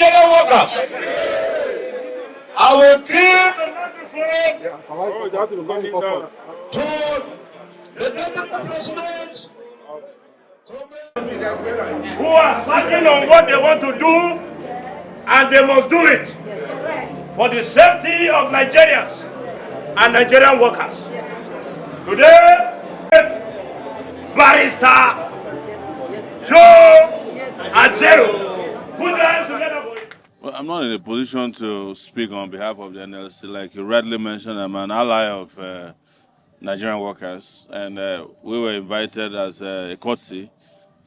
Nigerian workers. I will give to the Deputy President who are certain on what they want to do, and they must do it for the safety of Nigerians and Nigerian workers. Today, Barrister Joe Ajero, put your hands together for it. Well, I'm not in a position to speak on behalf of the NLC. Like you rightly mentioned, I'm an ally of Nigerian workers, and we were invited as a courtesy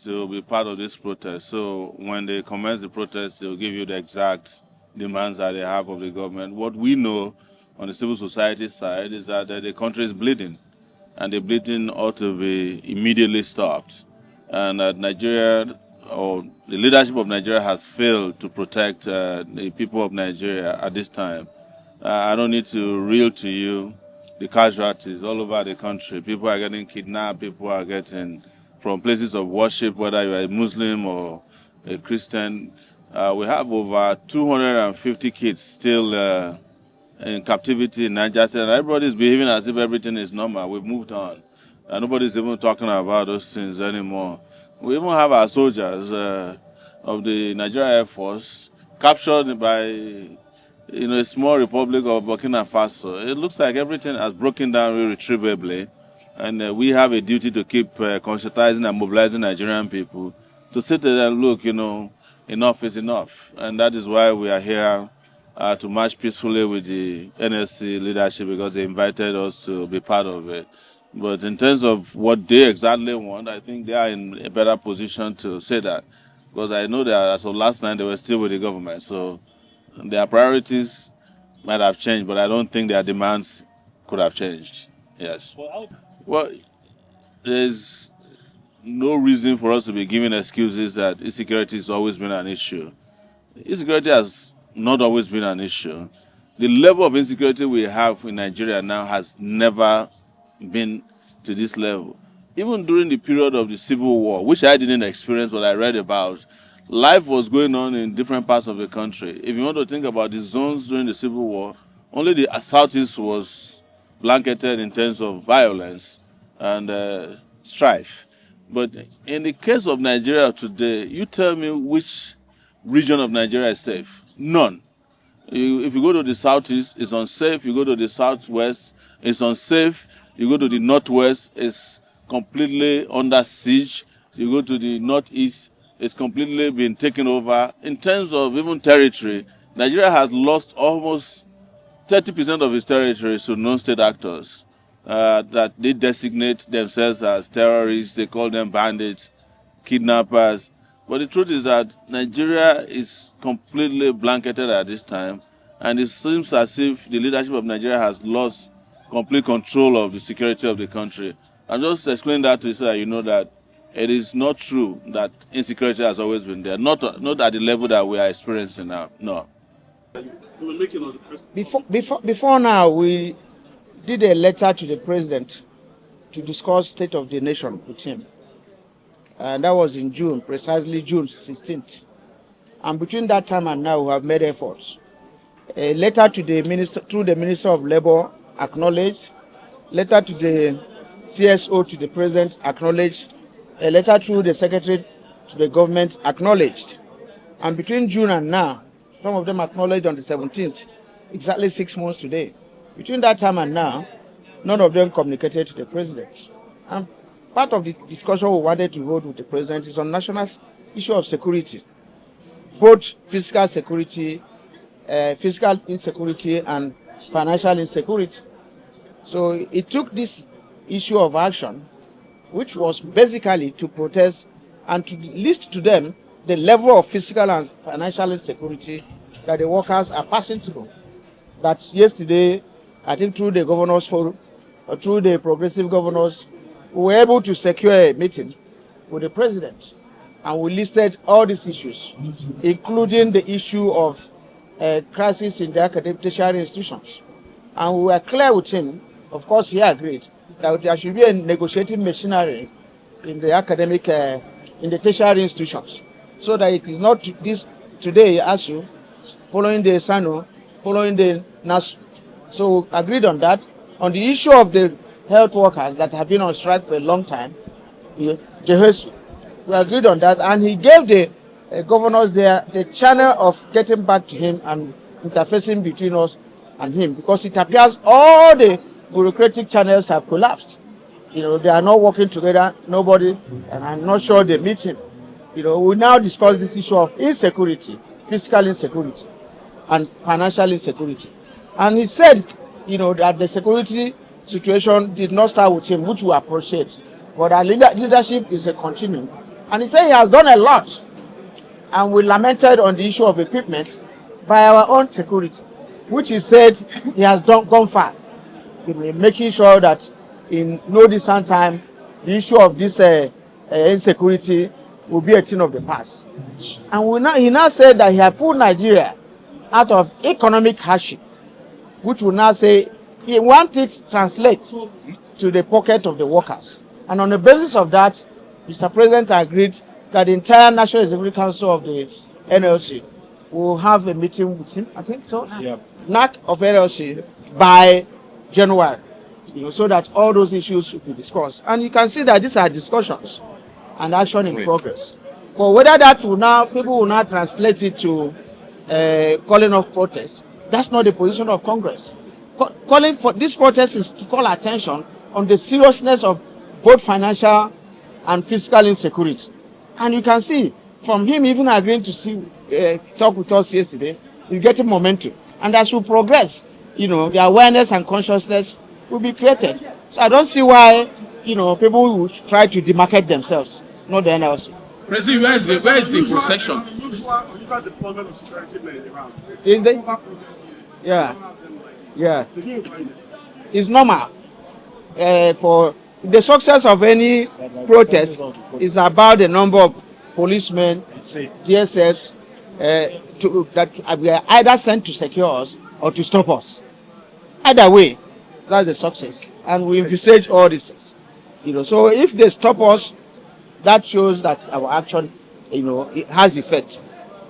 to be part of this protest. So when they commence the protest, they'll give you the exact demands that they have of the government. What we know on the civil society side is that the country is bleeding, and the bleeding ought to be immediately stopped. And Nigeria, or the leadership of Nigeria, has failed to protect the people of Nigeria at this time. I don't need to reel to you the casualties all over the country. People are getting kidnapped, people are getting from places of worship, whether you are a Muslim or a Christian. We have over 250 kids still in captivity in Nigeria, and everybody's behaving as if everything is normal. We've moved on. Nobody's even talking about those things anymore. We even have our soldiers of the Nigerian Air Force captured by a small republic of Burkina Faso. It looks like everything has broken down irretrievably, and we have a duty to keep conscientizing and mobilizing Nigerian people to sit there and look, enough is enough. And that is why we are here to march peacefully with the NSC leadership, because they invited us to be part of it. But in terms of what they exactly want, I think they are in a better position to say that, because I know that as of last night they were still with the government. So their priorities might have changed, but I don't think their demands could have changed. Yes. Well, there's no reason for us to be giving excuses that insecurity has always been an issue. Insecurity has not always been an issue. The level of insecurity we have in Nigeria now has never been to this level. Even during the period of the Civil War, which I didn't experience but I read about, life was going on in different parts of the country. If you want to think about the zones during the Civil War, only the Southeast was blanketed in terms of violence and strife. But in the case of Nigeria today, you tell me which region of Nigeria is safe? None. If you go to the Southeast, it's unsafe. You go to the Southwest, it's unsafe. You go to the Northwest, it's completely under siege. You go to the Northeast, it's completely been taken over. In terms of even territory, Nigeria has lost almost 30% of its territory to non-state actors that they designate themselves as terrorists. They call them bandits, kidnappers. But the truth is that Nigeria is completely blanketed at this time, and it seems as if the leadership of Nigeria has lost complete control of the security of the country. I'm just explaining that to you so that you know that it is not true that insecurity has always been there, not at the level that we are experiencing now. No. Before now, we did a letter to the president to discuss state of the nation with him. And that was in June, precisely June 16th. And between that time and now, we have made efforts. A letter to the minister, through the Minister of Labor, acknowledged. Letter to the CSO, to the president, acknowledged. A letter through the secretary to the government, acknowledged. And between June and now, some of them acknowledged on the 17th, exactly 6 months today. Between that time and now, none of them communicated to the president. And part of the discussion we wanted to hold with the president is on national issue of security, both physical security, physical insecurity, and financial insecurity. So it took this issue of action, which was basically to protest and to list to them the level of physical and financial insecurity that the workers are passing through. That yesterday, I think through the governors forum, or through the progressive governors, we were able to secure a meeting with the president, and we listed all these issues, including the issue of crisis in the academic tertiary institutions. And we were clear with him, of course he agreed, that there should be a negotiating machinery in the academic, in the tertiary institutions, so that it is not this today, ASU, following the SANO, following the NASU. So we agreed on that. On the issue of the health workers that have been on strike for a long time, Jehesu, we agreed on that, and he gave the governors there the channel of getting back to him and interfacing between us and him, because it appears all the bureaucratic channels have collapsed. They are not working together, nobody, and I'm not sure they meet him. We now discuss this issue of insecurity, fiscal insecurity, and financial insecurity. And he said, that the security situation did not start with him, which we appreciate, but our leadership is a continuum. And he said he has done a lot, and we lamented on the issue of equipment by our own security, which he said he has gone far, making sure that in no distant time, the issue of this insecurity will be a thing of the past. And he now said that he had pulled Nigeria out of economic hardship, which will now say he wants it to translate to the pocket of the workers. And on the basis of that, Mr. President agreed that the entire National Executive Council of the NLC will have a meeting with him, I think so, NAC of NLC by January, so that all those issues will be discussed. And you can see that these are discussions and action in progress. But whether that will now, people will now translate it to calling off protests, that's not the position of Congress. Calling for this protest is to call attention on the seriousness of both financial and fiscal insecurity. And you can see from him even agreeing to talk with us yesterday, he's getting momentum. And as we progress, the awareness and consciousness will be created. So I don't see why, people will try to demarcate themselves, not the NLC. President, where is the procession? Usual deployment of security men around. Is it? Yeah. Yeah. It's normal. For the success of any protest is about the number of policemen, DSS, that we are either sent to secure us or to stop us. Either way, that's the success. And we envisage all these things. So if they stop us, that shows that our action, it has effect.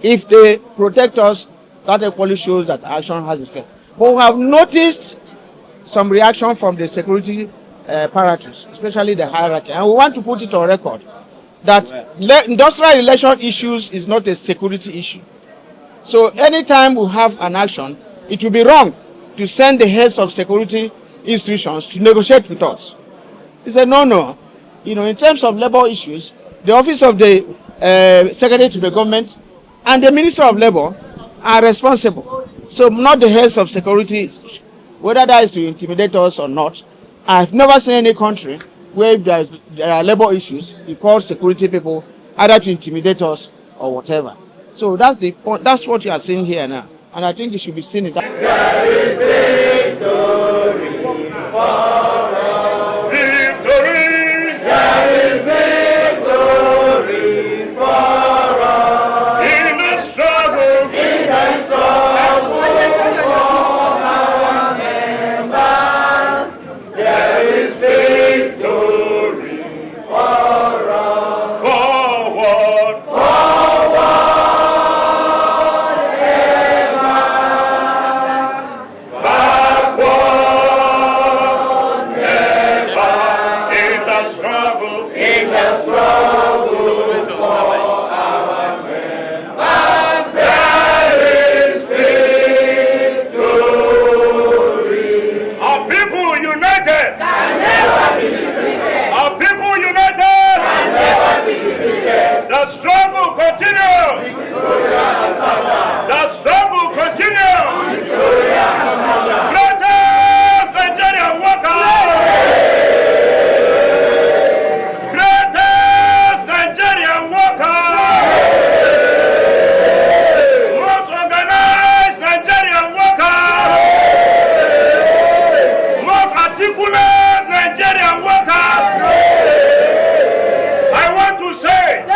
If they protect us, that equally shows that action has effect. But we have noticed some reaction from the security apparatus, especially the hierarchy, and we want to put it on record that industrial relation issues is not a security issue. So anytime we have an action, it will be wrong to send the heads of security institutions to negotiate with us. It's a no-no. In terms of labor issues, the office of the secretary to the government and the Minister of Labor are responsible. So not the heads of security, whether that is to intimidate us or not. I've never seen any country where if there are labor issues, you call security people either to intimidate us or whatever. So that's the point. That's what you are seeing here now, and I think it should be seen in that. There is victory for us. Victory. There is victory for us. In the struggle. In the struggle for our members. There is victory for us. Forward. Forward. The struggle continues. The struggle continues. Greatest Nigerian workers. Greatest Nigerian workers. Most organized Nigerian workers. Most articulate Nigerian workers. I want to say, I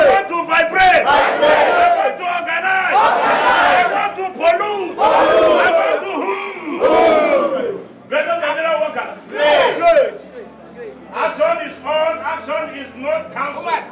want to vibrate, I want to organize, I want to pollute, I want to Greatest Nigerian workers. Great. Action is on, action is not cancelled.